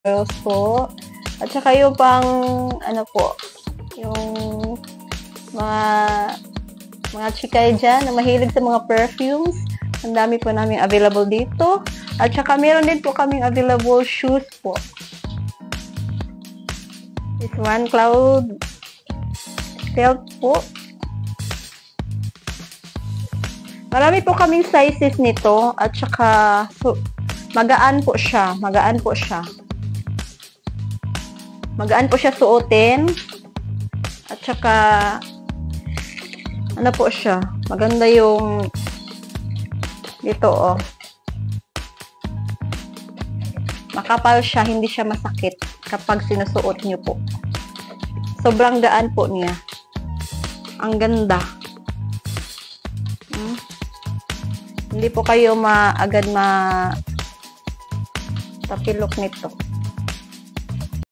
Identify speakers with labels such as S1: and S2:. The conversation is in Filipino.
S1: girls po. At saka yung pang, ano po, yung mga chikay dyan na mahilig sa mga perfumes. Ang dami po namin available dito. At saka meron din po kaming available shoes po. This one, Cloud Felt po. Marami po kaming sizes nito. At saka, magaan po siya. Magaan po siya. Magaan po siya suotin. At saka, ano po siya? Maganda yung dito, oh. Makapal siya, hindi siya masakit kapag sinusuot niyo po. Sobrang gaan po niya. Ang ganda. Hindi po kayo agad tapilok nito.